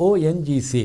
ONGC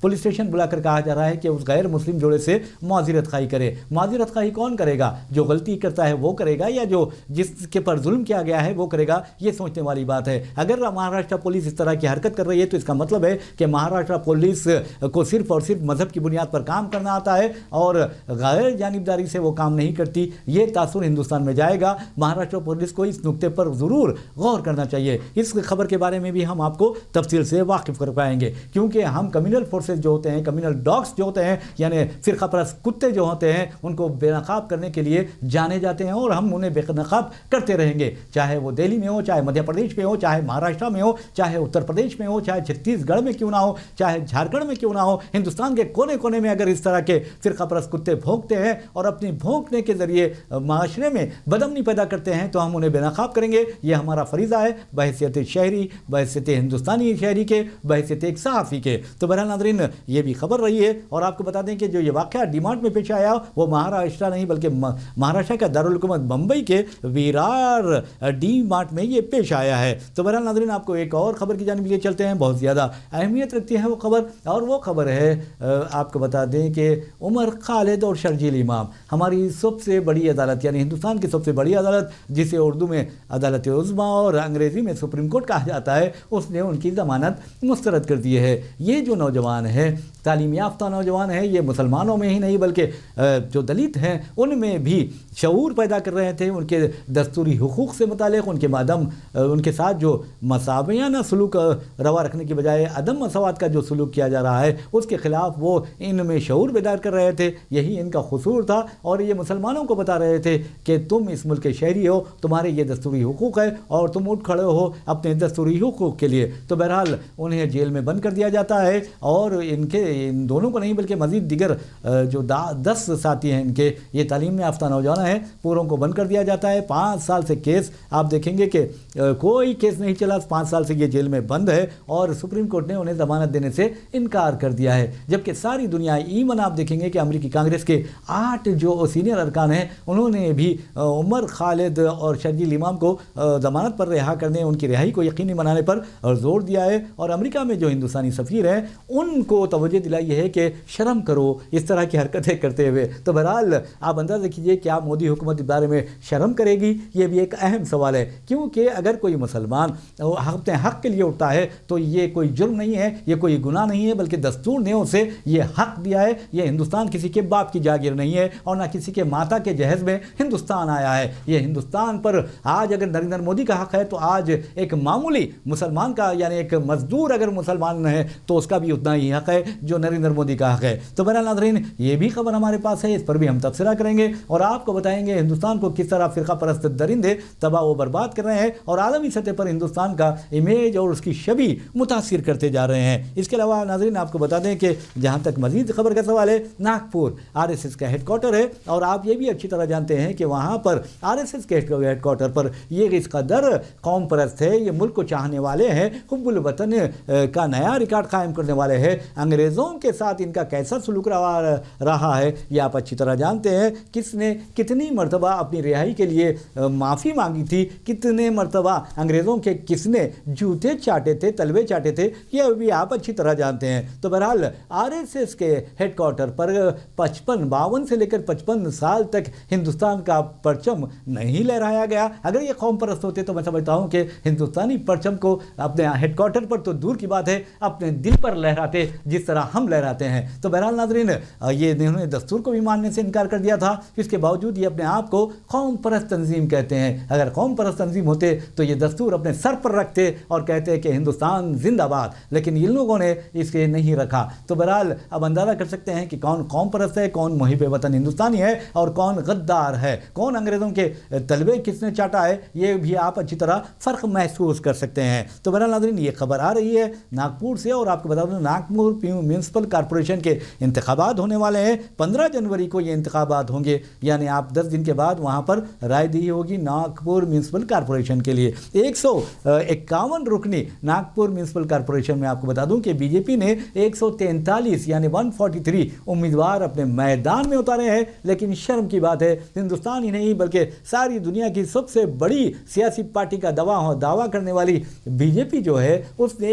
police station بلا کر کہا جا رہا ہے کہ اس غیر مسلم جوڑے سے معذرت خواہی کرے. معذرت خواہی کون کرے گا؟ جو غلطی کرتا ہے وہ کرے گا یا جو جس کے پر ظلم کیا گیا ہے وہ کرے گا؟ یہ سوچنے والی بات ہے. اگر مہاراشٹر پولیس اس طرح کی حرکت کر رہی ہے تو اس کا مطلب ہے کہ مہاراشٹر پولیس کو صرف اور صرف مذہب کی بنیاد پر کام کرنا آتا ہے اور غیر جانبداری سے وہ کام نہیں کرتی. یہ تاثر ہندوستان میں جائے گا. مہاراشٹر پولیس کو اس نقطے پر ضرور غور کرنا چاہیے. اس خبر کے بارے میں بھی ہم آپ کو تفصیل سے واقف کر پائیں گے کیونکہ ہم کمیونل فورسز جو ہوتے ہیں, کمیونل ڈاگس جو ہوتے ہیں, یعنی فرقہ پرست کتے جو ہوتے ہیں, ان کو بے نقاب کرنے کے لیے جانے جاتے ہیں اور ہم انہیں بے نقاب کرتے رہیں گے. چاہے وہ دہلی میں ہو, چاہے مدھیہ پردیش میں ہو, چاہے مہاراشٹر میں ہو, چاہے اتر پردیش میں ہو, چاہے چھتیس گڑھ میں کیوں نہ ہو, چاہے جھارکھنڈ میں کیوں نہ ہو. ہندوستان کے کونے کونے میں اگر اس طرح کے فرقہ پرست کتے بھونکتے ہیں اور اپنی بھونکنے کے ذریعے معاشرے میں بدامنی پیدا کرتے ہیں تو ہم انہیں بے نقاب کریں گے. یہ ہمارا فریضہ ہے بحیثیت شہری, بحیثیت ہندوستانی شہری کے, بحیثیت ایک صحافی کے. تو بہرحال ناظرین یہ بھی خبر رہی ہے اور آپ کو بتا دیں کہ جو یہ واقعہ ڈی مارٹ میں پیش آیا وہ مہاراشٹر نہیں بلکہ مہاراشٹر کا دارالحکومت بمبئی کے ویرار ڈی مارٹ میں یہ پیش آیا ہے. تو بہرحال ناظرین آپ کو ایک اور خبر کی جانب لے چلتے ہیں. بہت زیادہ اہمیت رکھتی ہے وہ خبر اور وہ خبر ہے آپ کو بتا دیں کہ عمر خالد اور شرجیل امام, ہماری سب سے بڑی عدالت یعنی ہندوستان کی سب سے بڑی عدالت جسے اردو میں عدالت عظمیٰ اور انگریزی میں سپریم کورٹ کہا جاتا ہے, اس نے ان کی ضمانت مسترد کر دی ہے. یہ جو نوجوان ہے, تعلیم یافتہ نوجوان ہے, یہ مسلمانوں میں ہی نہیں بلکہ جو دلت ہیں ان میں بھی شعور پیدا کر رہے تھے. ان کے دستوری حقوق سے متعلق ان کے ساتھ جو مساویانہ سلوک روا رکھنے کی بجائے عدم مساوات کا جو سلوک کیا جا رہا ہے اس کے خلاف وہ ان میں شعور بیدار کر رہے تھے. یہی ان کا قصور تھا اور یہ مسلمانوں کو بتا رہے تھے کہ تم اس ملک کے شہری ہو, تمہارے یہ دستوری حقوق ہے اور تم اٹھ کھڑے ہو اپنے دستوری حقوق کے لیے. تو بہرحال انہیں جیل میں بند کر دیا جاتا ہے اور ان دونوں کو نہیں بلکہ مزید دیگر جو 10 ساتھی ہیں ان کے, یہ تعلیم میں یافتہ نوجوان ہیں, پوروں کو بند کر دیا جاتا ہے. 5 سال سے کیس آپ دیکھیں گے کہ کوئی کیس نہیں چلا, 5 سال سے یہ جیل میں بند ہے اور سپریم کورٹ نے انہیں ضمانت دینے سے انکار کر دیا ہے. جبکہ ساری دنیا ایون آپ دیکھیں گے کہ امریکی کانگریس کے 8 جو سینئر ارکان ہیں انہوں نے بھی عمر خالد اور شرجیل امام کو ضمانت پر رہا کرنے, ان کی رہائی کو یقینی بنانے پر زور دیا ہے. اور امریکہ میں جو ہندوستانی سفیر ہیں ان کو توجہ دلائی ہے کہ شرم کرو اس طرح کی حرکتیں کرتے ہوئے. تو بہرحال آپ اندازہ کیجئے کیا مودی حکومت اس بارے میں شرم کرے گی؟ یہ بھی ایک اہم سوال ہے کیونکہ اگر کوئی مسلمان اپنے حق کے لیے اٹھتا ہے تو یہ کوئی جرم نہیں ہے, یہ کوئی گناہ نہیں ہے, بلکہ دستور نے اسے یہ حق دیا ہے. یہ ہندوستان کسی کے باپ کی جاگیر نہیں ہے اور نہ کسی کے ماتا کے جہیز میں ہندوستان آیا ہے. یہ ہندوستان پر آج اگر نریندر مودی کا حق ہے تو آج ایک معمولی مسلمان کا یعنی ایک مزدور اگر مسلمان ہے تو اس کا بھی اتنا ہی حق ہے جو نریندر مودی کا حق ہے. تو بہرحال ناظرین یہ بھی خبر ہمارے پاس ہے, اس پر بھی ہم تبصرہ کریں گے اور آپ کو بتائیں گے ہندوستان کو کس طرح فرقہ پرست درندے تباہ و برباد کر رہے ہیں اور عالمی سطح پر ہندوستان کا امیج اور اس کی شبی متاثر کرتے جا رہے ہیں. اس کے علاوہ ناظرین آپ کو بتا دیں کہ جہاں تک مزید خبر کا سوال ہے, ناگپور RSS کا ہیڈ کوارٹر ہے اور آپ یہ بھی اچھی طرح جانتے ہیں کہ وہاں پر RSS کے ہیڈ کوارٹر پر یہ اس قدر قوم پرست ہے, یہ ملک کو چاہنے والے ہیں, حب الوطن کا نیا ریکارڈ قائم کرنے والے ہیں. انگریزوں کے ساتھ ان کا کیسا سلوک رہا ہے یہ آپ اچھی طرح جانتے ہیں. کس نے کتنی مرتبہ اپنی رہائی کے لیے معافی مانگی تھی, کتنے مرتبہ انگریزوں کے کس نے جوتے چاٹے تھے, تلوے چاٹے تھے, یہ بھی آپ اچھی طرح جانتے ہیں. تو بہرحال RSS کے ہیڈ کوارٹر پر 52 سے لے کر 55 سال تک ہندوستان کا پرچم نہیں لہرایا گیا. اگر یہ قوم پرست ہوتے تو میں سمجھتا ہوں کہ ہندوستانی پرچم کو اپنے ہیڈ کوارٹر پر تو دور کی بات ہے اپنے دل پر لہراتے جس طرح ہم لہراتے ہیں. تو بہرحال ناظرین یہ انہوں نے دستور کو بھی ماننے سے انکار کر دیا تھا, اس کے باوجود یہ اپنے آپ کو قوم پرست تنظیم کہتے ہیں. اگر قوم پرست تنظیم ہوتے تو یہ دستور اپنے سر پر رکھتے اور کہتے کہ ہندوستان زندہ باد, لیکن ان لوگوں نے اس کے نہیں رکھا. تو بہرحال اب اندازہ کر سکتے ہیں کہ کون قوم پرست ہے, کون محب وطن ہندوستانی ہے اور کون غدار ہے, کون انگریزوں کے تلوے کس نے چاٹا ہے. یہ بھی آپ اچھی طرح فرق محسوس کر سکتے ہیں. تو بہرحال ناظرین یہ خبر آ رہی ہے ناگپور سے اور آپ کو بتا دوں ناگپور میونسپل کارپوریشن کے انتخابات ہونے والے ہیں. 15 جنوری کو یہ انتخابات ہوں گے, یعنی آپ 10 دن کے بعد وہاں پر رائے دی ہوگی ناگپور میونسپل کارپوریشن کے لیے. 151 رکنی ناگپور میونسپل کارپوریشن میں آپ کو بتا دوں کہ بی جے پی نے 143 یعنی 143 امیدوار اپنے میدان میں اتارے ہیں. لیکن شرم کی بات ہے ہندوستان ہی نہیں بلکہ ساری دنیا کی سب سے بڑی سیاسی پارٹی کا دعویٰ کرنے والی بی جے پی جو ہے اس نے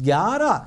11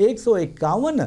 151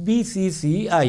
BCCI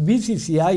BCCI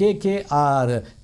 KKR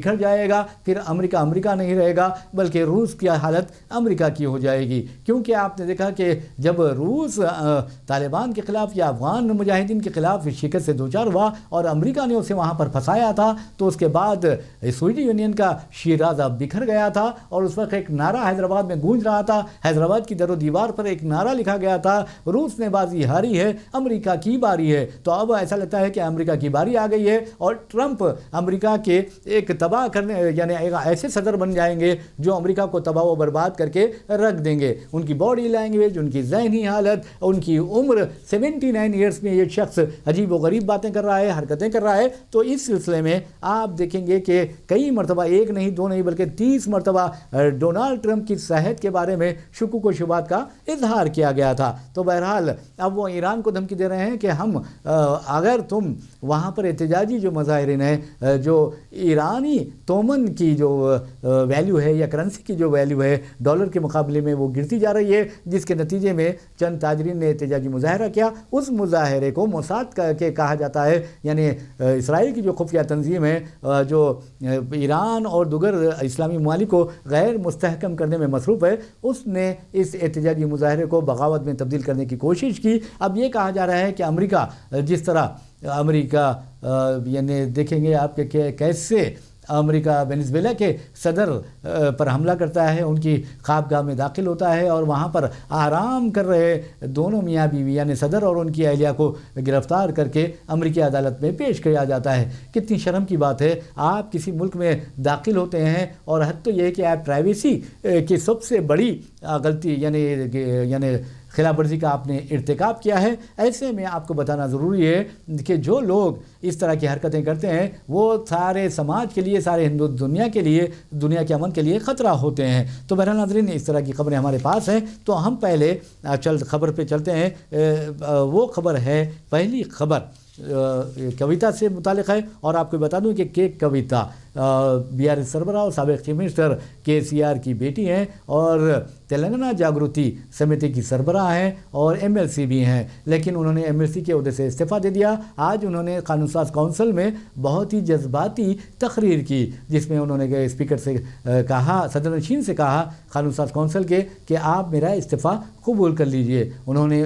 بکھر جائے گا، پھر امریکہ نہیں رہے گا بلکہ روس کی حالت امریکہ کی ہو جائے گی. کیونکہ آپ نے دیکھا کہ جب روس طالبان کے خلاف یا افغان مجاہدین کے خلاف شکست سے دوچار ہوا اور امریکہ نے اسے وہاں پر پھنسایا تھا، تو اس کے بعد سوویت یونین کا شیرازہ بکھر گیا تھا اور اس وقت ایک نعرہ حیدرآباد میں گونج رہا تھا. حیدرآباد کی در و دیوار پر ایک نعرہ لکھا گیا تھا، روس نے بازی ہاری ہے، امریکہ کی باری ہے. تو اب ایسا لگتا ہے کہ امریکہ کی باری آ گئی ہے اور ٹرمپ امریکہ کے ایک تباہ کرنے یعنی ایک ایسے صدر بن جائیں گے جو امریکہ کو تباہ و برباد کر کے رکھ دیں گے. ان کی باڈی لینگویج، ان کی ذہنی حالت، ان کی عمر 79 ایئرس میں یہ شخص عجیب و غریب باتیں کر رہا ہے، حرکتیں کر رہا ہے. تو اس سلسلے میں آپ دیکھیں گے کہ کئی مرتبہ، ایک نہیں دو نہیں بلکہ 30 مرتبہ ڈونالڈ ٹرمپ کی صحت کے بارے میں شکوک و شبہات کا اظہار کیا گیا تھا. تو بہرحال اب وہ ایران کو دھمکی دے رہے ہیں کہ ہم اگر تم وہاں پر احتجاجی جو مظاہرین ہیں، جو ایرانی تومن کی جو ویلیو ہے یا کرنسی کی جو ویلیو ہے ڈالر کے مقابلے میں وہ گرتی جا رہی ہے، جس کے نتیجے میں چند تاجرین نے احتجاجی مظاہرہ کیا. اس مظاہرے کو موساد کے کہا جاتا ہے، یعنی اسرائیل کی جو خفیہ تنظیم ہے جو ایران اور دیگر اسلامی ممالک کو غیر مستحکم کرنے میں مصروف ہے، اس نے اس احتجاجی مظاہرے کو بغاوت میں تبدیل کرنے کی کوشش کی. اب یہ کہا جا رہا ہے کہ امریکہ جس طرح یعنی دیکھیں گے آپ کہ کیسے امریکہ وینزویلا کے صدر پر حملہ کرتا ہے، ان کی خوابگاہ میں داخل ہوتا ہے اور وہاں پر آرام کر رہے دونوں میاں بیوی یعنی صدر اور ان کی اہلیہ کو گرفتار کر کے امریکی عدالت میں پیش کیا جاتا ہے. کتنی شرم کی بات ہے، آپ کسی ملک میں داخل ہوتے ہیں اور حد تو یہ ہے کہ آپ پرائیویسی کی سب سے بڑی غلطی یعنی خلاف ورزی کا آپ نے ارتکاب کیا ہے. ایسے میں آپ کو بتانا ضروری ہے کہ جو لوگ اس طرح کی حرکتیں کرتے ہیں وہ سارے سماج کے لیے، سارے ہندو دنیا کے لیے، دنیا کے امن کے لیے خطرہ ہوتے ہیں. تو بہرحال ناظرین، اس طرح کی خبریں ہمارے پاس ہیں. تو ہم پہلے خبر پہ چلتے ہیں. وہ خبر ہے، پہلی خبر کویتا سے متعلق ہے اور آپ کو بتا دوں کہ کویتا بی آر ایس سربراہ اور سابق چیف منسٹر کے سی آر کی بیٹی ہیں اور تلنگانہ جاگرتی سمیتی کی سربراہ ہیں اور ایم ایل سی بھی ہیں، لیکن انہوں نے ایم ایل سی کے عہدے سے استعفیٰ دے دیا. آج انہوں نے قانون ساز کونسل میں بہت ہی جذباتی تقریر کی، جس میں انہوں نے اسپیکر سے کہا، صدر نشین سے کہا قانون ساز کونسل کے کہ آپ میرا استعفیٰ قبول کر لیجئے. انہوں نے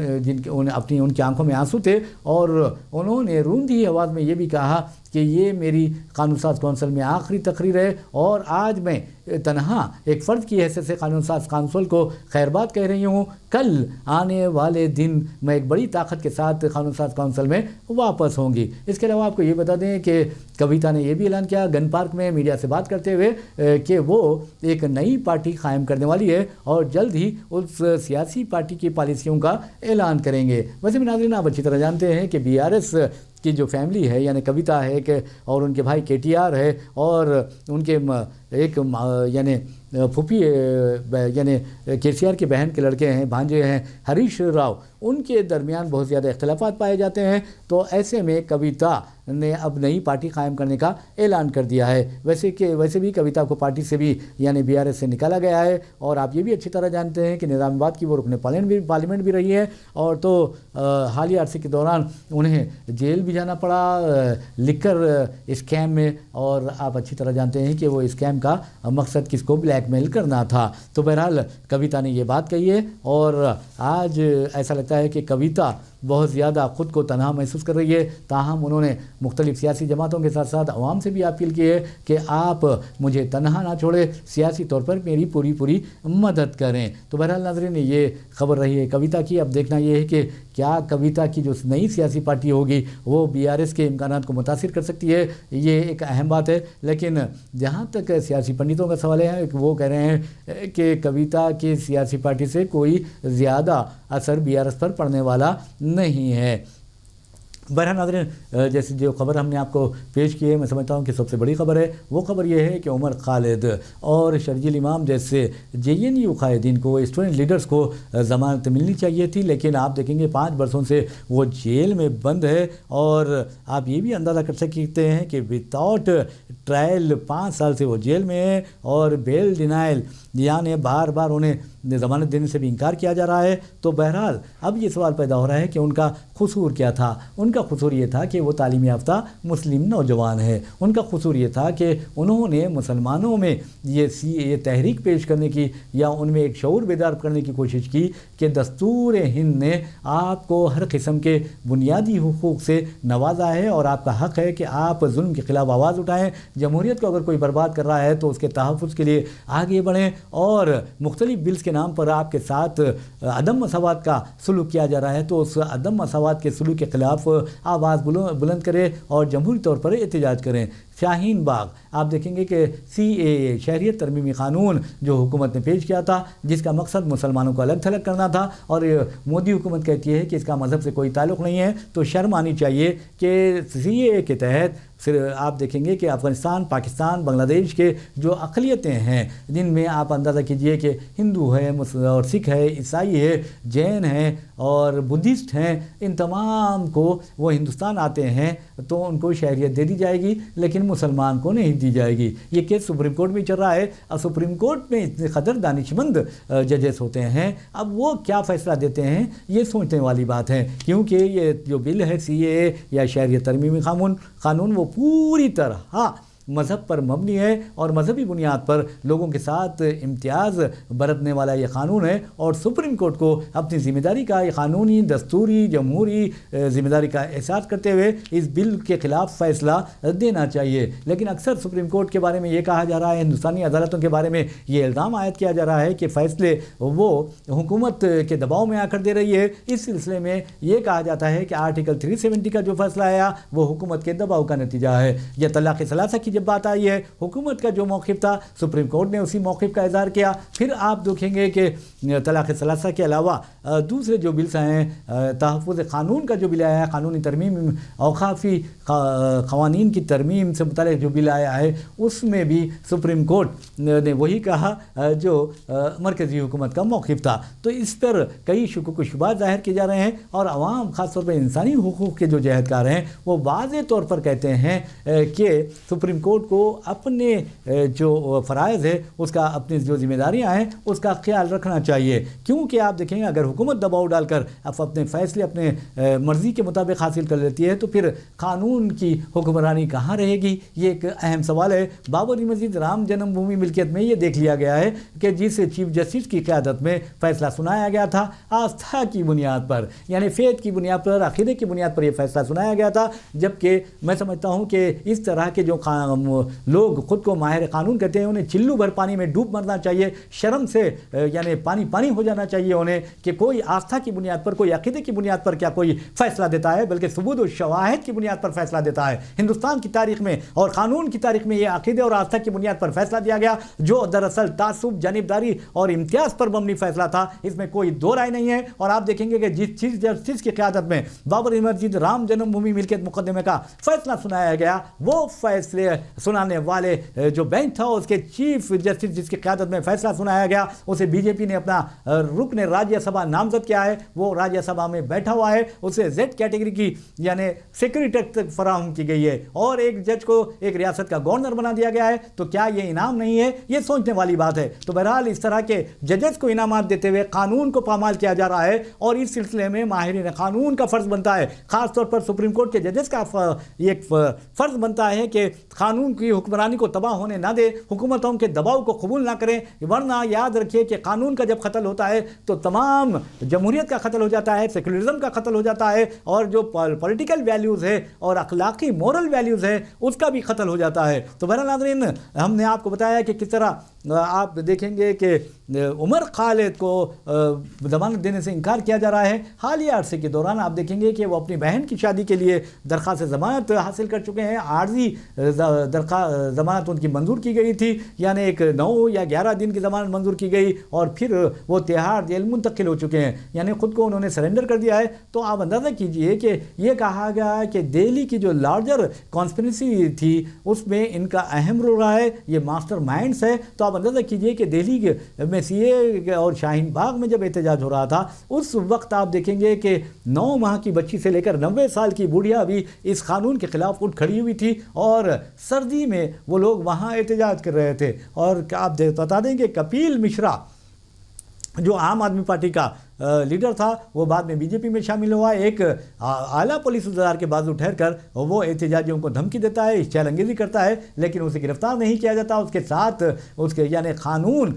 ان کی آنکھوں میں آنسو تھے اور انہوں نے روندھی آواز میں یہ بھی کہا کہ یہ میری قانون ساز کونسل میں آخری تقریر ہے اور آج میں تنہا ایک فرد کی حیثیت سے قانون ساز کونسل کو خیر بات کہہ رہی ہوں. کل آنے والے دن میں ایک بڑی طاقت کے ساتھ قانون ساز کونسل میں واپس ہوں گی. اس کے علاوہ آپ کو یہ بتا دیں کہ کویتا نے یہ بھی اعلان کیا گن پارک میں میڈیا سے بات کرتے ہوئے کہ وہ ایک نئی پارٹی قائم کرنے والی ہے اور جلد ہی اس سیاسی پارٹی کی پالیسیوں کا اعلان کریں گے. ویسے بھی ناظرین، آپ اچھی طرح جانتے ہیں کہ بی آر ایس کی جو فیملی ہے یعنی کویتا ہے کہ اور ان کے بھائی کے ٹی آر ہے اور ان کے ایک یعنی پھوپھی یعنی کے سی آر کی بہن کے لڑکے ہیں، بھانجے ہیں ہریش راؤ، ان کے درمیان بہت زیادہ اختلافات پائے جاتے ہیں. تو ایسے میں کویتا نے اب نئی پارٹی قائم کرنے کا اعلان کر دیا ہے. ویسے بھی کویتا کو پارٹی سے بھی یعنی بی آر ایس سے نکالا گیا ہے اور آپ یہ بھی اچھی طرح جانتے ہیں کہ نظام آباد کی وہ رکن پارلیمنٹ بھی رہی ہے اور تو حالیہ عرصے کے دوران انہیں جیل بھی جانا پڑا لکھ کر اسکیم میں، اور آپ اچھی طرح جانتے ہیں کہ وہ اسکیم کا مقصد کس کو بلیک میل کرنا تھا. تو بہرحال کویتا نے یہ بات کہی ہے اور آج ایسا لگتا ہے کہ کویتا بہت زیادہ خود کو تنہا محسوس کر رہی ہے. تاہم انہوں نے مختلف سیاسی جماعتوں کے ساتھ ساتھ عوام سے بھی اپیل کی ہے کہ آپ مجھے تنہا نہ چھوڑیں، سیاسی طور پر میری پوری مدد کریں. تو بہرحال ناظرین، یہ خبر رہی ہے کویتا کی. اب دیکھنا یہ ہے کہ کیا کویتا کی جو نئی سیاسی پارٹی ہوگی وہ بی آر ایس کے امکانات کو متاثر کر سکتی ہے. یہ ایک اہم بات ہے. لیکن جہاں تک سیاسی پنڈتوں کا سوال ہے وہ کہہ رہے ہیں کہ کویتا کی سیاسی پارٹی سے کوئی زیادہ اثر بی آر ایس پر پڑنے والا نہیں ہے. بہرحال ناظرین، جیسے جو خبر ہم نے آپ کو پیش کی ہے، میں سمجھتا ہوں کہ سب سے بڑی خبر ہے. وہ خبر یہ ہے کہ عمر خالد اور شرجیل امام جیسے جے این یو قائدین کو، اسٹوڈنٹ لیڈرز کو ضمانت ملنی چاہیے تھی، لیکن آپ دیکھیں گے 5 برسوں سے وہ جیل میں بند ہے اور آپ یہ بھی اندازہ کر سکتے ہیں کہ وداؤٹ ٹرائل 5 سال سے وہ جیل میں ہے اور بیل ڈینائل یعنی بار بار انہیں ضمانت دینے سے بھی انکار کیا جا رہا ہے۔ تو بہرحال اب یہ سوال پیدا ہو رہا ہے کہ ان کا قصور کیا تھا؟ ان کا قصور یہ تھا کہ وہ تعلیم یافتہ مسلم نوجوان ہے، ان کا قصور یہ تھا کہ انہوں نے مسلمانوں میں یہ تحریک پیش کرنے کی یا ان میں ایک شعور بیدار کرنے کی کوشش کی کہ دستور ہند نے آپ کو ہر قسم کے بنیادی حقوق سے نوازا ہے اور آپ کا حق ہے کہ آپ ظلم کے خلاف آواز اٹھائیں، جمہوریت کو اگر کوئی برباد کر رہا ہے تو اس کے تحفظ کے لیے آگے بڑھیں، اور مختلف بلز کے نام پر آپ کے ساتھ عدم مساوات کا سلوک کیا جا رہا ہے تو اس عدم مساوات کے سلوک کے خلاف آواز بلند کریں اور جمہوری طور پر احتجاج کریں۔ شاہین باغ آپ دیکھیں گے کہ CAA شہریت ترمیمی قانون جو حکومت نے پیش کیا تھا، جس کا مقصد مسلمانوں کو الگ تھلگ کرنا تھا، اور مودی حکومت کہتی ہے کہ اس کا مذہب سے کوئی تعلق نہیں ہے، تو شرم آنی چاہیے کہ CAA کے تحت آپ دیکھیں گے کہ افغانستان، پاکستان، بنگلہ دیش کے جو اقلیتیں ہیں، جن میں آپ اندازہ کیجئے کہ ہندو ہے اور سکھ ہے، عیسائی ہے، جین ہیں اور بدھسٹ ہیں، ان تمام کو وہ ہندوستان آتے ہیں تو ان کو شہریت دے دی جائے گی، لیکن مسلمان کو نہیں دی جائے گی۔ یہ کیس سپریم کورٹ میں چل رہا ہے، اور سپریم کورٹ میں اتنے قدر دانشمند ججز ہوتے ہیں، اب وہ کیا فیصلہ دیتے ہیں یہ سوچنے والی بات ہے، کیونکہ یہ جو بل ہے CAA یا شہریت ترمیمی قانون وہ پوری طرح مذہب پر مبنی ہے اور مذہبی بنیاد پر لوگوں کے ساتھ امتیاز برتنے والا یہ قانون ہے، اور سپریم کورٹ کو اپنی ذمہ داری کا، یہ قانونی، دستوری، جمہوری ذمہ داری کا احساس کرتے ہوئے اس بل کے خلاف فیصلہ دینا چاہیے۔ لیکن اکثر سپریم کورٹ کے بارے میں یہ کہا جا رہا ہے، ہندوستانی عدالتوں کے بارے میں یہ الزام عائد کیا جا رہا ہے کہ فیصلے وہ حکومت کے دباؤ میں آ کر دے رہی ہے۔ اس سلسلے میں یہ کہا جاتا ہے کہ آرٹیکل 370 کا جو فیصلہ آیا وہ حکومت کے دباؤ کا نتیجہ ہے۔ یا طلاق ثلاثہ کی جب بات آئی ہے، حکومت کا جو موقف تھا سپریم کورٹ نے اسی موقف کا اظہار کیا۔ پھر آپ دیکھیں گے کہ طلاق ثلاثہ کے علاوہ دوسرے جو بلز ہیں، تحفظ قانون کا جو بل آیا ہے، قانونی ترمیم، اوقافی قوانین کی ترمیم سے متعلق جو بل آیا ہے، اس میں بھی سپریم کورٹ نے وہی کہا جو مرکزی حکومت کا موقف تھا۔ تو اس پر کئی شکوک و شبہات ظاہر کیے جا رہے ہیں، اور عوام خاص طور پر انسانی حقوق کے جو جہدکار ہیں وہ واضح طور پر کہتے ہیں کہ سپریم کورٹ کو اپنے جو فرائض ہے اس کا، اپنی جو ذمہ داریاں ہیں اس کا خیال رکھنا چاہیے، کیونکہ آپ دیکھیں گے اگر حکومت دباؤ ڈال کر اپنے فیصلے اپنے مرضی کے مطابق حاصل کر لیتی ہے تو پھر قانون کی حکمرانی کہاں رہے گی؟ یہ ایک اہم سوال ہے۔ بابری مسجد رام جنم بھومی ملکیت میں یہ دیکھ لیا گیا ہے کہ جس چیف جسٹس کی قیادت میں فیصلہ سنایا گیا تھا، آستھا کی بنیاد پر، یعنی فیتھ کی بنیاد پر، عقیدے کی بنیاد پر یہ فیصلہ سنایا گیا تھا، جبکہ میں سمجھتا ہوں کہ اس طرح کے جو لوگ خود کو ماہر قانون کہتے ہیں انہیں چلو بھر پانی میں ڈوب مرنا چاہیے، شرم سے یعنی پانی پانی ہو جانا چاہیے انہیں، کہ کوئی آستھا کی بنیاد پر، کوئی عقیدے کی بنیاد پر کیا کوئی فیصلہ دیتا ہے، بلکہ ثبوت و شواہد کی بنیاد پر فیصلہ دیتا ہے۔ ہندوستان کی تاریخ میں اور قانون کی تاریخ میں یہ عقیدے اور آستھا کی بنیاد پر فیصلہ دیا گیا جو دراصل تعصب، جانبداری اور امتیاز پر مبنی فیصلہ تھا، اس میں کوئی دو رائے نہیں ہے۔ اور آپ دیکھیں گے کہ جس چیف جسٹس کی قیادت میں بابری مسجد رام جنم بھومی ملکیت مقدمے کا فیصلہ سنایا گیا، وہ فیصلے سنانے والے جو بینچ تھا اس کے چیف جسٹس جس کی قیادت میں فیصلہ سنایا گیا، اسے BJP نے اپنا رکن راجیہ سبھا نامزد کیا ہے، وہ راجیہ سبھا میں بیٹھا ہوا ہے، اسے Z کیٹیگری کی یعنی سیکورٹی تک فراہم کی گئی ہے، اور ایک جج کو ایک ریاست کا گورنر بنا دیا گیا ہے، تو کیا یہ انعام نہیں ہے؟ یہ سوچنے والی بات ہے۔ تو بہرحال اس طرح کے ججز کو انعامات دیتے ہوئے قانون کو پامال کیا جا رہا ہے، اور اس سلسلے میں ماہرین قانون کا فرض بنتا ہے، خاص طور پر سپریم کورٹ کے ججز کا ایک فرض بنتا ہے کہ قانون کی حکمرانی کو تباہ ہونے نہ دے، حکومتوں کے دباؤ کو قبول نہ کریں، ورنہ یاد رکھیے کہ قانون کا جب قتل ہوتا ہے تو تمام جمہوریت کا قتل ہو جاتا ہے، سیکولرزم کا قتل ہو جاتا ہے، اور جو پولیٹیکل ویلیوز ہے اور اخلاقی مورل ویلیوز ہے اس کا بھی قتل ہو جاتا ہے۔ تو بہرحال ناظرین، ہم نے آپ کو بتایا کہ کس طرح آپ دیکھیں گے کہ عمر خالد کو ضمانت دینے سے انکار کیا جا رہا ہے۔ حالیہ عرصے کے دوران آپ دیکھیں گے کہ وہ اپنی بہن کی شادی کے لیے درخواست ضمانت حاصل کر چکے ہیں، عارضی ضمانت ان کی منظور کی گئی تھی، یعنی ایک 9 یا 11 دن کی ضمانت منظور کی گئی، اور پھر وہ تہاڑ جیل منتقل ہو چکے ہیں، یعنی خود کو انہوں نے سرنڈر کر دیا ہے۔ تو آپ اندازہ کیجئے کہ یہ کہا گیا ہے کہ دہلی کی جو لارجر کانسپریسی تھی اس میں ان کا اہم رول رہا ہے، یہ ماسٹر مائنڈز ہے۔ تو آپ آپ اندازہ کیجئے کہ دہلی میں سی اے اور شاہین باغ میں جب احتجاج ہو رہا تھا اس وقت آپ دیکھیں گے کہ 9 ماہ کی بچی سے لے کر 90 سال کی بوڑھیا بھی اس قانون کے خلاف اٹھ کھڑی ہوئی تھی، اور سردی میں وہ لوگ وہاں احتجاج کر رہے تھے۔ اور آپ بتا دیں کہ کپیل مشرا جو عام آدمی پارٹی کا لیڈر تھا وہ بعد میں بی جے پی میں شامل ہوا، ایک اعلیٰ پولیس افسر کے بازو ٹھہر کر وہ احتجاجیوں کو دھمکی دیتا ہے، چیلنج انگیزی کرتا ہے، لیکن اسے گرفتار نہیں کیا جاتا، اس کے ساتھ اس کے یعنی قانون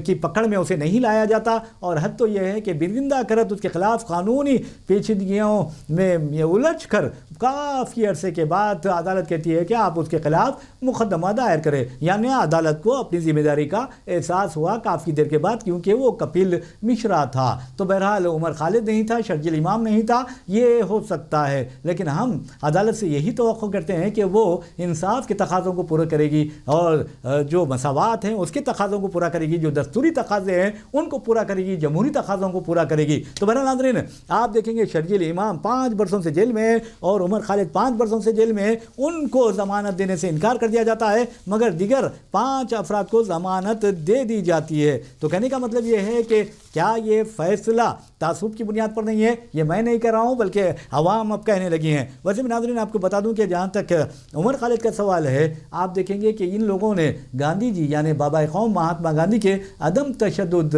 کی پکڑ میں اسے نہیں لایا جاتا، اور حد تو یہ ہے کہ برگندہ کرت اس کے خلاف قانونی پیچیدگیوں میں الجھ کر کافی عرصے کے بعد عدالت کہتی ہے کہ آپ اس کے خلاف مقدمہ دائر کریں، یعنی عدالت کو اپنی ذمہ داری کا احساس ہوا کافی دیر کے بعد، کیونکہ وہ کپیل مشرا تھا۔ تو بہرحال عمر خالد نہیں تھا، شرجیل امام نہیں تھا، یہ ہو سکتا ہے، لیکن ہم عدالت سے یہی توقع کرتے ہیں کہ وہ انصاف کے تقاضوں کو پورا کرے گی، اور جو مساوات ہیں اس کے تقاضوں کو پورا کرے گی، جو دستوری تقاضے ہیں ان کو پورا کرے گی، جمہوری تقاضوں کو پورا کرے گی۔ تو بہرحال ناظرین، آپ دیکھیں گے شرجیل امام 5 برسوں سے جیل میں اور عمر خالد 5 برسوں سے جیل میں، ان کو ضمانت دینے سے انکار کر دیا جاتا ہے، مگر دیگر 5 افراد کو ضمانت دے دی جاتی ہے۔ تو کہنے کا مطلب یہ ہے کہ کیا یہ فیصلہ تعصب کی بنیاد پر نہیں ہے؟ یہ میں نہیں کہہ رہا ہوں بلکہ عوام اب کہنے لگی ہیں۔ ویسے میں ناظرین آپ کو بتا دوں کہ جہاں تک عمر خالد کا سوال ہے، آپ دیکھیں گے کہ ان لوگوں نے گاندھی جی یعنی بابا قوم مہاتما گاندھی کے عدم تشدد،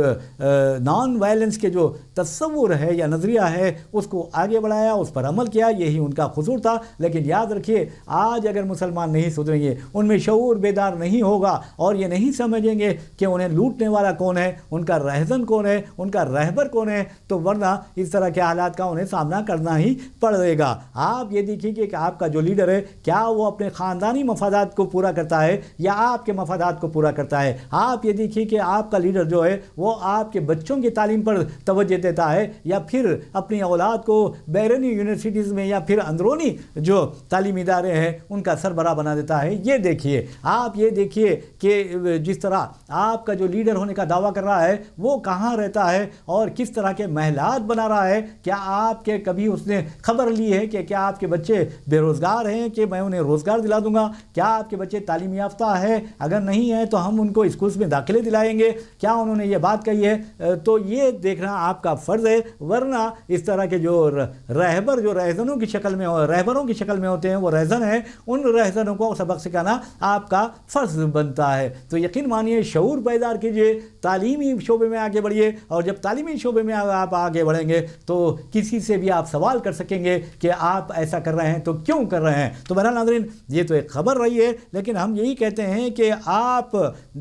نان وائلنس کے جو تصور ہے یا نظریہ ہے اس کو آگے بڑھایا، اس پر عمل کیا، یہی ان کا قصور تھا۔ لیکن یاد رکھیے آج اگر مسلمان نہیں سدھریں گے، ان میں شعور بیدار نہیں ہوگا اور یہ نہیں سمجھیں گے کہ انہیں لوٹنے والا کون ہے، ان کا رہزن کون ہے، ان کا رہبر کون ہے، تو ورنہ اس طرح کے حالات کا انہیں سامنا کرنا ہی پڑے گا۔ آپ یہ دیکھیے کہ آپ کا جو لیڈر ہے کیا وہ اپنے خاندانی مفادات کو پورا کرتا ہے یا آپ کے مفادات کو پورا کرتا ہے۔ آپ یہ دیکھیے کہ آپ کا لیڈر جو ہے وہ آپ کے بچوں کی تعلیم پر توجہ دیتا ہے یا پھر اپنی اولاد کو بیرونی یونیورسٹیز میں یا پھر اندرونی جو تعلیمی ادارے ہیں ان کا سربراہ بنا دیتا ہے۔ یہ دیکھیے، آپ یہ دیکھیے کہ جس طرح آپ کا جو لیڈر ہونے کا دعویٰ کر رہا ہے وہ کہاں رہتا ہے اور کس طرح کے محلات بنا رہا ہے۔ کیا آپ کے کبھی اس نے خبر لی ہے کہ کیا آپ کے بچے بے روزگار ہیں کہ میں انہیں روزگار دلا دوں گا؟ کیا آپ کے بچے تعلیم یافتہ ہے؟ اگر نہیں ہے تو ہم ان کو اسکولز میں داخلے دلائیں گے۔ کیا انہوں نے یہ بات کہی ہے؟ تو یہ دیکھنا آپ کا فرض ہے، ورنہ اس طرح کے جو رہبر جو رہزنوں کی شکل میں رہبروں کی شکل میں ہوتے ہیں وہ رہزن ہیں، ان رہزنوں کو سبق سکھانا آپ کا فرض بنتا ہے۔ تو یقین مانیے شعور بیدار کیجئے، تعلیمی شعبے میں آگے بڑھیے، اور جب تعلیمی شعبے میں آپ آگے بڑھیں گے تو کسی سے بھی آپ سوال کر سکیں گے کہ آپ ایسا کر رہے ہیں تو کیوں کر رہے ہیں۔ تو بہرحال ناظرین یہ تو ایک خبر رہی ہے، لیکن ہم یہی کہتے ہیں کہ آپ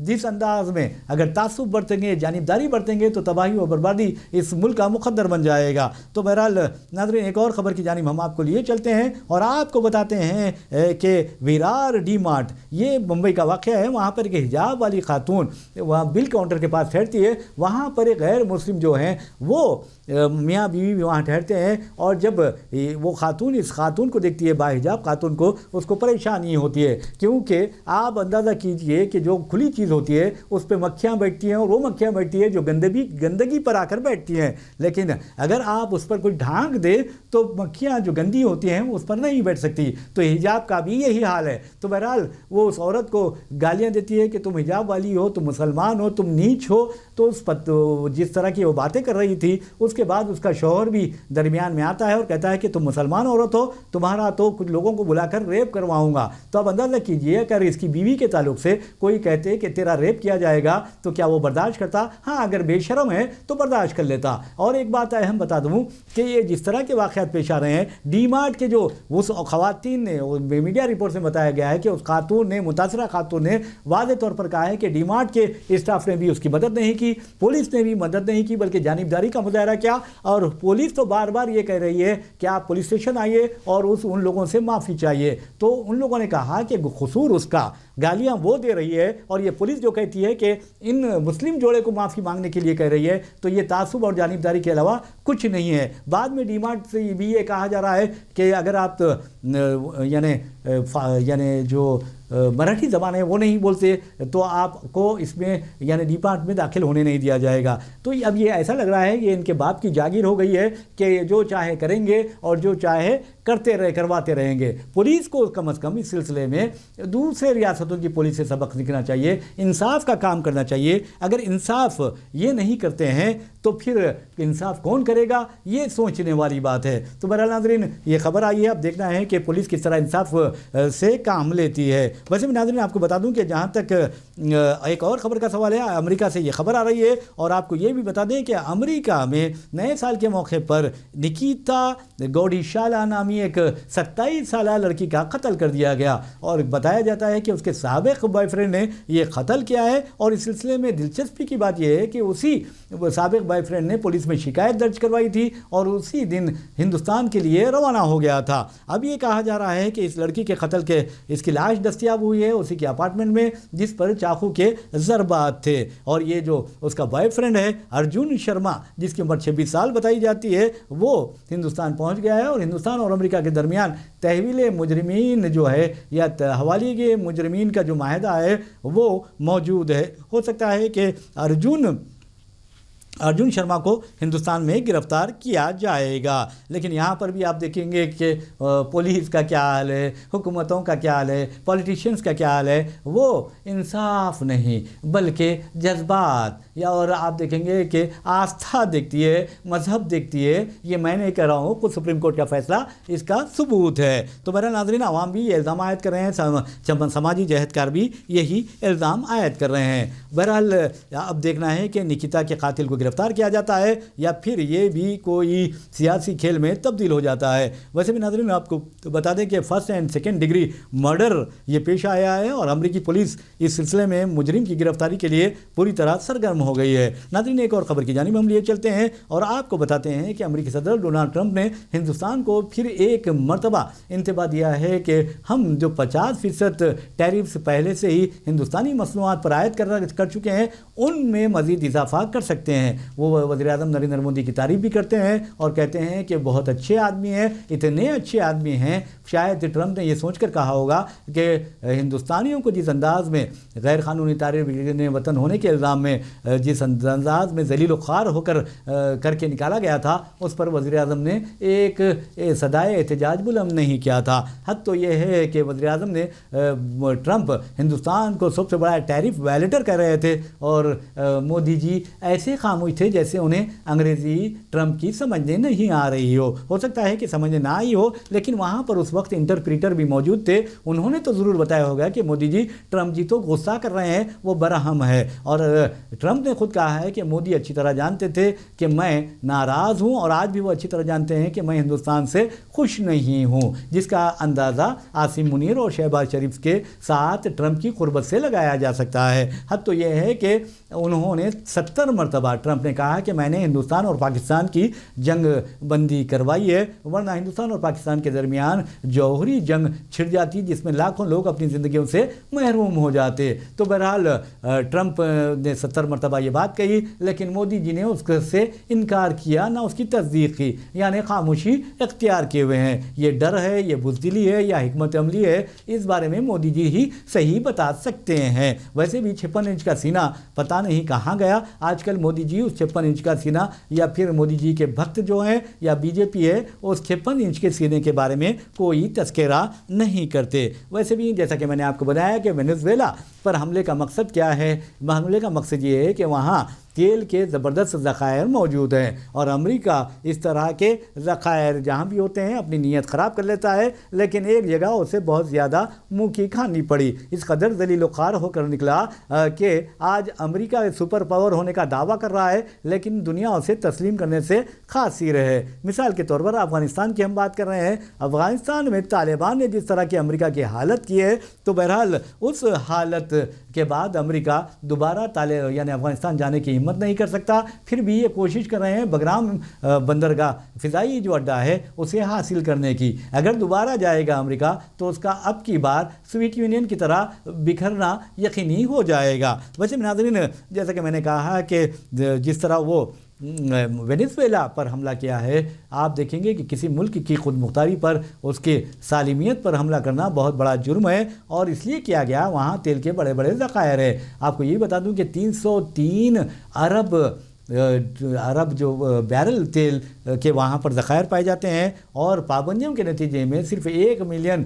جس انداز میں اگر تعصب برتیں گے، جانبداری برتیں گے تو تباہی و بربادی اس ملک کا مقدر بن جائے گا۔ تو بہرحال ناظرین ایک اور خبر کی جانب ہم آپ کو لیے چلتے ہیں اور آپ کو بتاتے ہیں کہ ویرار ڈی مارٹ، یہ ممبئی کا واقعہ ہے۔ وہاں پر ایک حجاب والی خاتون وہاں بل کاؤنٹر کے پاس ٹھہرتی ہے، وہاں پر ایک غیر مسلم جو ہیں وہ میاں بیوی وہاں ٹھہرتے ہیں، اور جب وہ خاتون اس خاتون کو دیکھتی ہے باحجاب خاتون کو، اس کو پریشانی ہوتی ہے، کیونکہ آپ اندازہ کیجئے کہ جو کھلی چیز ہوتی ہے اس پہ مکھیاں بیٹھتی ہیں، اور وہ مکھیاں بیٹھتی ہیں جو گندگی پر آ کر بیٹھتی ہیں، لیکن اگر آپ اس پر کوئی ڈھانک دے تو مکھیاں جو گندی ہوتی ہیں اس پر نہیں بیٹھ سکتی۔ تو حجاب کا بھی یہی حال ہے۔ تو بہرحال وہ اس عورت کو گالیاں دیتی ہے کہ تم حجاب والی ہو، تم مسلمان ہو، تم نیچ ہو۔ تو اس پر جس طرح کی وہ باتیں کر رہی تھی اس کے بعد اس کا شوہر بھی درمیان میں آتا ہے اور کہتا ہے کہ تم مسلمان عورت ہو، تمہارا تو کچھ لوگوں کو بلا کر ریپ کرواؤں گا۔ تو اب اندازہ کیجئے اگر اس کی بیوی کے تعلق سے کوئی کہتے کہ تیرا ریپ کیا جائے گا تو کیا وہ برداشت کرتا؟ ہاں اگر بے شرم ہے تو برداشت کر لیتا۔ اور ایک بات اہم بتا دوں کہ یہ جس طرح کے واقعات پیش آ رہے ہیں، ڈی مارٹ کے جو اس خواتین نے میڈیا رپورٹ سے بتایا گیا ہے کہ اس خاتون نے متاثرہ خاتون نے واضح طور پر کہا ہے کہ ڈی مارٹ کے اسٹاف نے بھی اس کی مدد نہیں کی، پولیس نے بھی مدد نہیں کی، بلکہ جانبداری کا مظاہرہ کیا۔ اور پولیس تو بار بار یہ کہہ رہی ہے کہ آپ پولیس اسٹیشن آئیے اور ان لوگوں سے معافی چاہیے۔ تو ان لوگوں نے کہا کہ قصور اس کا، گالیاں وہ دے رہی ہے، اور یہ پولیس جو کہتی ہے کہ ان مسلم جوڑے کو معافی مانگنے کے لیے کہہ رہی ہے، تو یہ تعصب اور جانبداری کے علاوہ کچھ نہیں ہے۔ بعد میں ڈی مارٹ سے بھی یہ کہا جا رہا ہے کہ اگر آپ یعنی جو مراٹھی زبان ہے وہ نہیں بولتے تو آپ کو اس میں یعنی ڈی مارٹ میں داخل ہونے نہیں دیا جائے گا۔ تو اب یہ ایسا لگ رہا ہے کہ ان کے باپ کی جاگیر ہو گئی ہے کہ جو چاہے کریں گے اور جو چاہے کرواتے رہیں گے۔ پولیس کو کم از کم اس سلسلے میں دوسرے ریاستوں کی پولیس سے سبق سیکھنا چاہیے، انصاف کا کام کرنا چاہیے۔ اگر انصاف یہ نہیں کرتے ہیں تو پھر انصاف کون کرے گا، یہ سوچنے والی بات ہے۔ تو بہرحال ناظرین، یہ خبر آئی ہے، اب دیکھنا ہے کہ پولیس کس طرح انصاف سے کام لیتی ہے۔ ویسے بھی ناظرین آپ کو بتا دوں کہ جہاں تک ایک اور خبر کا سوال ہے، امریکہ سے یہ خبر آ رہی ہے، اور آپ کو یہ بھی بتا دیں کہ امریکہ میں نئے سال کے موقع پر نکیتا گوڈیشالا نامی ایک 27 سالہ لڑکی کا قتل کر دیا گیا، اور بتایا جاتا ہے کہ اس کے سابق بوائے فرینڈ نے یہ قتل کیا ہے۔ اور اس سلسلے میں دلچسپی کی بات یہ ہے کہ اسی سابق بوائے فرینڈ نے پولیس میں شکایت درج کروائی تھی اور اسی دن ہندوستان کے لیے روانہ ہو گیا تھا۔ اب یہ کہا جا رہا ہے کہ اس لڑکی کے قتل کے اس کی لاش دستیاب ہوئی ہے اسی کے اپارٹمنٹ میں، جس پر چاقو کے ضربات تھے، اور یہ جو اس کا بوائے فرینڈ ہے ارجن شرما، جس کی عمر 26 سال بتائی جاتی ہے، وہ ہندوستان پہنچ گیا ہے، اور ہندوستان اور امریکہ کے درمیان تحویل مجرمین جو ہے یا حوالی کے مجرمین کا جو معاہدہ ہے وہ موجود ہے۔ ہو سکتا ہے کہ ارجن شرما کو ہندوستان میں گرفتار کیا جائے گا، لیکن یہاں پر بھی آپ دیکھیں گے کہ پولیس کا کیا حال ہے، حکومتوں کا کیا حال ہے، پولیٹیشینز کا کیا حال ہے، وہ انصاف نہیں بلکہ جذبات، یا اور آپ دیکھیں گے کہ آستھا دیکھتی ہے، مذہب دیکھتی ہے۔ یہ میں نہیں کہہ رہا ہوں، خود سپریم کورٹ کا فیصلہ اس کا ثبوت ہے۔ تو بہرحال ناظرین، عوام بھی یہ الزام عائد کر رہے ہیں، سماجی جہدکار بھی یہی الزام عائد کر رہے ہیں۔ بہرحال اب دیکھنا ہے کہ نکیتا کے قاتل کو گرفتار کیا جاتا ہے یا پھر یہ بھی کوئی سیاسی کھیل میں تبدیل ہو جاتا ہے۔ ویسے بھی ناظرین آپ کو بتا دیں کہ first and second degree murder یہ پیش آیا ہے، اور امریکی پولیس اس سلسلے میں مجرم کی گرفتاری کے لیے پوری طرح سرگرم ہو گئی ہے۔ ناظرین، ایک اور خبر کی جانب ہم لیے چلتے ہیں اور آپ کو بتاتے ہیں کہ امریکی صدر ڈونلڈ ٹرمپ نے ہندوستان کو پھر ایک مرتبہ انتباہ دیا ہے کہ ہم جو 50% ٹیرفز پہلے سے ہی ہندوستانی مصنوعات پر عائد کر چکے ہیں، ان میں مزید اضافہ کر سکتے ہیں۔ وہ وزیر اعظم نریندر مودی کی تعریف بھی کرتے ہیں اور کہتے ہیں کہ بہت اچھے آدمی ہیں، اتنے اچھے آدمی ہیں، شاید ٹرمپ نے یہ سوچ کر کہا ہوگا کہ ہندوستانیوں کو جس انداز میں غیر قانونی تارکین وطن ہونے کے الزام میں جس انداز میں ذلیل و خوار ہو کر کے نکالا گیا تھا، اس پر وزیر اعظم نے ایک صدائے احتجاج بلند نہیں کیا تھا۔ حد تو یہ ہے کہ وزیر اعظم نے ٹرمپ ہندوستان کو سب سے بڑا ٹیرف وائلیٹر کہہ رہے تھے، اور مودی جی ایسے خاموش تھے جیسے انہیں انگریزی ٹرمپ کی سمجھنے نہیں آ رہی ہو سکتا ہے کہ سمجھنے نہ آئی ہو، لیکن وہاں پر اس وقت انٹرپریٹر بھی موجود تھے، انہوں نے تو ضرور بتایا ہوگا کہ مودی جی، ٹرمپ جی تو غصہ کر رہے ہیں، وہ برہم ہے۔ اور ٹرمپ نے خود کہا ہے کہ مودی اچھی طرح جانتے تھے کہ میں ناراض ہوں، اور آج بھی وہ اچھی طرح جانتے ہیں کہ میں ہندوستان سے خوش نہیں ہوں، جس کا اندازہ عاصم منیر اور شہباز شریف کے ساتھ ٹرمپ کی قربت سے لگایا جا سکتا ہے۔ حد تو یہ ہے کہ انہوں نے 70 مرتبہ ٹرمپ نے کہا کہ میں نے ہندوستان اور پاکستان کی جنگ بندی کروائی ہے، ورنہ ہندوستان اور پاکستان کے درمیان جوہری جنگ چھڑ جاتی جس میں لاکھوں لوگ اپنی زندگیوں سے محروم ہو جاتے۔ تو بہرحال ٹرمپ نے 70 مرتبہ یہ بات کہی، لیکن مودی جی نے اس سے انکار کیا، نہ اس کی تصدیق کی، یعنی خاموشی اختیار کیے ہوئے ہیں۔ یہ ڈر ہے، یہ بزدلی ہے یا حکمت عملی ہے، اس بارے میں مودی جی ہی صحیح بتا سکتے ہیں۔ ویسے بھی 56 انچ کا سینہ پتہ نہیں کہاں گیا۔ آج کل مودی جی اس 56 انچ کا سینہ، یا پھر مودی جی کے بھکت جو ہیں یا بی جے پی ہے، اس 56 انچ کے سینے کے بارے میں کوئی تذکرہ نہیں کرتے۔ ویسے بھی جیسا کہ میں نے آپ کو بتایا کہ وینزویلا پر حملے کا مقصد کیا ہے، حملے کا مقصد یہ ہے کہ وہاں تیل کے زبردست ذخائر موجود ہیں، اور امریکہ اس طرح کے ذخائر جہاں بھی ہوتے ہیں اپنی نیت خراب کر لیتا ہے، لیکن ایک جگہ اسے بہت زیادہ منہ کی کھانی پڑی، اس قدر ذلیل و خوار ہو کر نکلا کہ آج امریکہ سپر پاور ہونے کا دعویٰ کر رہا ہے، لیکن دنیا اسے تسلیم کرنے سے قاصر ہے۔ مثال کے طور پر افغانستان کی ہم بات کر رہے ہیں، افغانستان میں طالبان نے جس طرح کی امریکہ کی حالت کی ہے، تو بہرحال اس حالت کے بعد امریکہ دوبارہ یعنی افغانستان جانے کی ہمت نہیں کر سکتا، پھر بھی یہ کوشش کر رہے ہیں بگرام بندرگاہ فضائی جو اڈہ ہے اسے حاصل کرنے کی۔ اگر دوبارہ جائے گا امریکہ تو اس کا اب کی بار سوویت یونین کی طرح بکھرنا یقینی ہو جائے گا۔ ویسے ناظرین، جیسا کہ میں نے کہا کہ جس طرح وہ وینزویلا پر حملہ کیا ہے، آپ دیکھیں گے کہ کسی ملک کی خود مختاری پر، اس کے سالمیت پر حملہ کرنا بہت بڑا جرم ہے، اور اس لیے کیا گیا وہاں تیل کے بڑے بڑے ذخائر ہیں۔ آپ کو یہ بتا دوں کہ 303 ارب ارب جو بیرل تیل کے وہاں پر ذخائر پائے جاتے ہیں، اور پابندیوں کے نتیجے میں صرف 1 ملین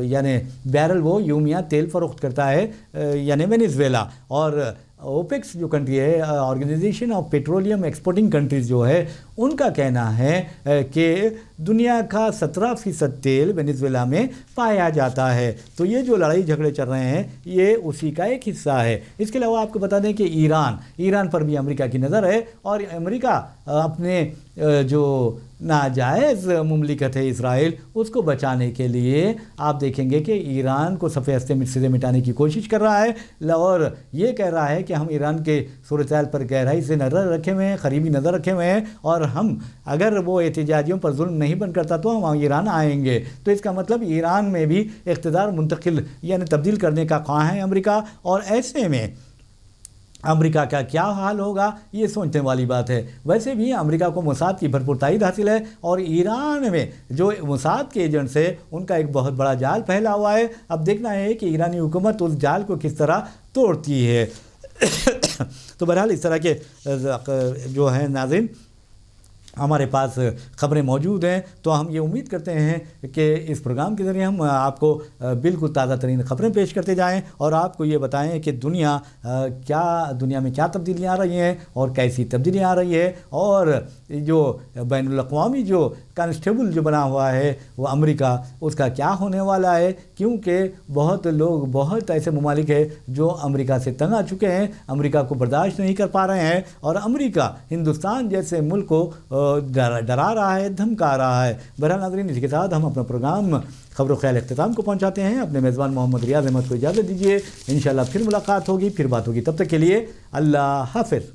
یعنی بیرل وہ یومیہ تیل فروخت کرتا ہے یعنی وینیزویلا. اور اوپیکس جو کنٹری ہے، organization of petroleum exporting countries جو ہے، ان کا کہنا ہے کہ دنیا کا 17% تیل وینیزویلا میں پایا جاتا ہے. تو یہ جو لڑائی جھگڑے چل رہے ہیں یہ اسی کا ایک حصہ ہے. اس کے علاوہ آپ کو بتا دیں کہ ایران پر بھی امریکہ کی نظر ہے، اور امریکہ اپنے جو ناجائز مملکت ہے اسرائیل، اس کو بچانے کے لیے آپ دیکھیں گے کہ ایران کو صفحے ہستے سے مٹانے کی کوشش کر رہا ہے، اور یہ کہہ رہا ہے کہ ہم ایران کے صورتحال پر گہرائی سے نظر رکھے ہوئے ہیں، قریبی نظر رکھے ہوئے ہیں، اور ہم اگر وہ احتجاجیوں پر ظلم نہیں بند کرتا تو ہم ایران آئیں گے. تو اس کا مطلب ایران میں بھی اقتدار منتقل یعنی تبدیل کرنے کا خواہاں ہے امریکہ. اور ایسے میں امریکہ کا کیا حال ہوگا یہ سوچنے والی بات ہے. ویسے بھی امریکہ کو موساد کی بھرپور تائید حاصل ہے، اور ایران میں جو موساد کے ایجنٹس ہیں ان کا ایک بہت بڑا جال پھیلا ہوا ہے. اب دیکھنا ہے کہ ایرانی حکومت اس جال کو کس طرح توڑتی ہے. تو بہرحال اس طرح کے جو ہیں ناظرین ہمارے پاس خبریں موجود ہیں، تو ہم یہ امید کرتے ہیں کہ اس پروگرام کے ذریعے ہم آپ کو بالکل تازہ ترین خبریں پیش کرتے جائیں، اور آپ کو یہ بتائیں کہ دنیا میں کیا تبدیلیاں آ رہی ہیں اور کیسی تبدیلیاں آ رہی ہے. اور جو بین الاقوامی جو کانسٹیبل جو بنا ہوا ہے وہ امریکہ، اس کا کیا ہونے والا ہے، کیونکہ بہت ایسے ممالک ہیں جو امریکہ سے تنگ آ چکے ہیں، امریکہ کو برداشت نہیں کر پا رہے ہیں، اور امریکہ ہندوستان جیسے ملک کو ڈرا رہا ہے، دھمکا رہا ہے. بہرحال ناظرین، اسی کے ساتھ ہم اپنا پروگرام خبر و خیال اختتام کو پہنچاتے ہیں. اپنے میزبان محمد ریاض احمد کو اجازت دیجیے، انشاءاللہ پھر ملاقات ہوگی، پھر بات ہوگی. تب تک کے لیے اللہ حافظ.